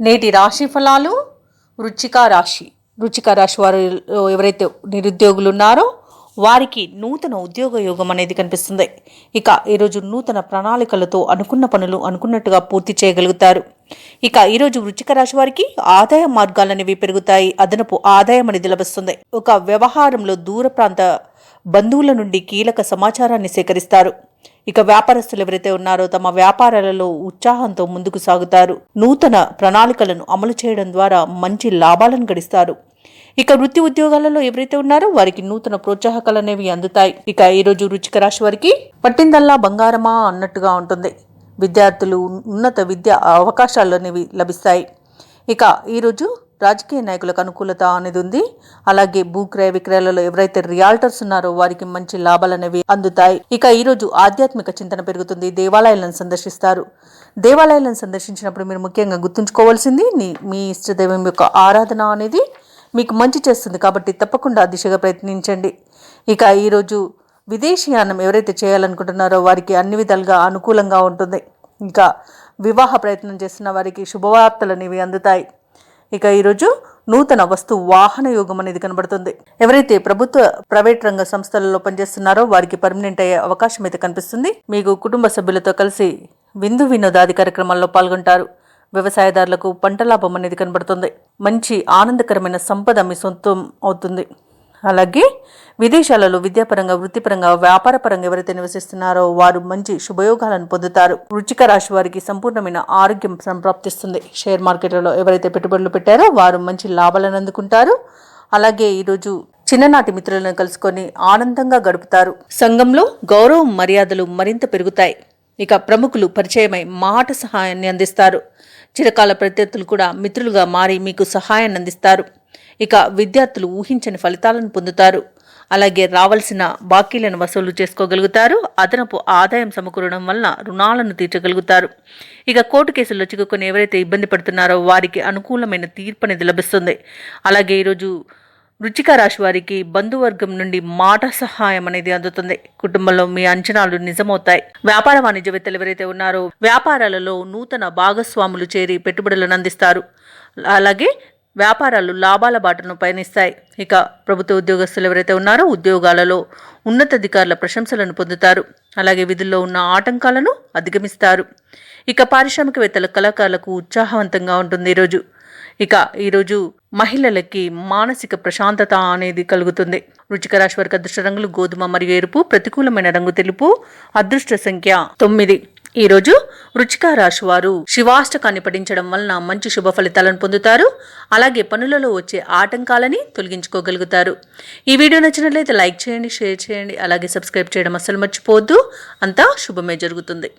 నేటి రాశి ఫలాలు. వృశ్చిక రాశి వారు ఎవరైతే నిరుద్యోగులు ఉన్నారో వారికి నూతన ఉద్యోగ యోగం అనేది కనిపిస్తుంది. ఇక ఈరోజు నూతన ప్రణాళికలతో అనుకున్న పనులు అనుకున్నట్టుగా పూర్తి చేయగలుగుతారు. ఇక ఈరోజు వృశ్చిక రాశి వారికి ఆదాయ మార్గాలు అనేవి పెరుగుతాయి. అదనపు ఆదాయం అనేది లభిస్తుంది. ఒక వ్యవహారంలో దూర ప్రాంత బంధువుల నుండి కీలక సమాచారాన్ని సేకరిస్తారు. ఇక వ్యాపారస్తులు ఎవరైతే ఉన్నారో తమ వ్యాపారాలలో ఉత్సాహంతో ముందుకు సాగుతారు. నూతన ప్రణాళికలను అమలు చేయడం ద్వారా మంచి లాభాలను గడిస్తారు. ఇక వృత్తి ఉద్యోగాలలో ఎవరైతే ఉన్నారో వారికి నూతన ప్రోత్సాహకాలు అనేవి అందుతాయి. ఇక ఈరోజు వృశ్చిక రాశి వారికి పట్టిందల్లా బంగారమా అన్నట్టుగా ఉంటుంది. విద్యార్థులు ఉన్నత విద్యా అవకాశాలు అనేవి లభిస్తాయి. ఇక ఈరోజు రాజకీయ నాయకులకు అనుకూలత అనేది ఉంది. అలాగే భూక్రయ విక్రయాలలో ఎవరైతే రియాల్టర్స్ ఉన్నారో వారికి మంచి లాభాలు అనేవి అందుతాయి. ఇక ఈరోజు ఆధ్యాత్మిక చింతన పెరుగుతుంది. దేవాలయాలను సందర్శిస్తారు. దేవాలయాలను సందర్శించినప్పుడు మీరు ముఖ్యంగా గుర్తుంచుకోవాల్సింది మీ ఇష్టదైవం యొక్క ఆరాధన అనేది మీకు మంచి చేస్తుంది. కాబట్టి తప్పకుండా ఆ దిశగా ప్రయత్నించండి. ఇక ఈరోజు విదేశీయానం ఎవరైతే చేయాలనుకుంటున్నారో వారికి అన్ని విధాలుగా అనుకూలంగా ఉంటుంది. ఇంకా వివాహ ప్రయత్నం చేస్తున్న వారికి శుభవార్తలు అనేవి అందుతాయి. ఇక ఈరోజు నూతన వస్తు వాహన యోగం అనేది కనబడుతుంది. ఎవరైతే ప్రభుత్వ ప్రైవేట్ రంగ సంస్థలలో పనిచేస్తున్నారో వారికి పర్మనెంట్ అయ్యే అవకాశం అయితే కనిపిస్తుంది. మీకు కుటుంబ సభ్యులతో కలిసి విందు వినోదాది కార్యక్రమాల్లో పాల్గొంటారు. వ్యవసాయదారులకు పంట లాభం అనేది కనబడుతుంది. మంచి ఆనందకరమైన సంపద మీ సొంతం అవుతుంది. అలాగే విదేశాలలో విద్యాపరంగా వృత్తిపరంగా వ్యాపారపరంగా ఎవరైతే నివసిస్తున్నారో వారు మంచి శుభయోగాలను పొందుతారు. వృశ్చిక రాశి వారికి సంపూర్ణమైన ఆరోగ్యం సంప్రాప్తిస్తుంది. షేర్ మార్కెట్లలో ఎవరైతే పెట్టుబడులు పెట్టారో వారు మంచి లాభాలను అందుకుంటారు. అలాగే ఈరోజు చిన్ననాటి మిత్రులను కలుసుకొని ఆనందంగా గడుపుతారు. సంఘంలో గౌరవం మర్యాదలు మరింత పెరుగుతాయి. ఇక ప్రముఖులు పరిచయమై మాట సహాయాన్ని అందిస్తారు. చిరకాల ప్రత్యర్థులు కూడా మిత్రులుగా మారి మీకు సహాయాన్ని అందిస్తారు. ఇక విద్యార్థులు ఊహించని ఫలితాలను పొందుతారు. అలాగే రావాల్సిన బాకీలను వసూలు చేసుకోగలుగుతారు. అదనపు ఆదాయం సమకూరడం వలన రుణాలను తీర్చగలుగుతారు. ఇక కోర్టు కేసుల్లో చిక్కుకొని ఎవరైతే ఇబ్బంది పడుతున్నారో వారికి అనుకూలమైన తీర్పు అనేది లభిస్తుంది. అలాగే ఈరోజు వృశ్చిక రాశి వారికి బంధువర్గం నుండి మాట సహాయం అనేది అందుతుంది. కుటుంబంలో మీ అంచనాలు నిజమవుతాయి. వ్యాపార వాణిజ్యవేత్తలు ఎవరైతే ఉన్నారో వ్యాపారాలలో నూతన భాగస్వాములు చేరి పెట్టుబడులను అందిస్తారు. అలాగే వ్యాపారాలు లాభాల బాటను పయనిస్తాయి. ఇక ప్రభుత్వ ఉద్యోగస్తులు ఎవరైతే ఉన్నారో ఉద్యోగాలలో ఉన్నతాధికారుల ప్రశంసలను పొందుతారు. అలాగే విధుల్లో ఉన్న ఆటంకాలను అధిగమిస్తారు. ఇక పారిశ్రామికవేత్తల కళాకారులకు ఉత్సాహవంతంగా ఉంటుంది ఈరోజు. ఇక ఈరోజు మహిళలకి మానసిక ప్రశాంతత అనేది కలుగుతుంది. వృశ్చిక రాశి వారికి అదృష్ట రంగులు గోధుమ మరియు ఎరుపు. ప్రతికూలమైన రంగు తెలుపు. అదృష్ట సంఖ్య 9. ఈరోజు వృశ్చిక రాశి వారు శివాష్టకాన్ని పఠించడం వలన మంచి శుభ ఫలితాలను పొందుతారు. అలాగే పనులలో వచ్చే ఆటంకాలని తొలగించుకోగలుగుతారు. ఈ వీడియో నచ్చినట్లయితే లైక్ చేయండి, షేర్ చేయండి, అలాగే సబ్స్క్రైబ్ చేయడం అస్సలు మర్చిపోవద్దు. అంతా శుభమే జరుగుతుంది.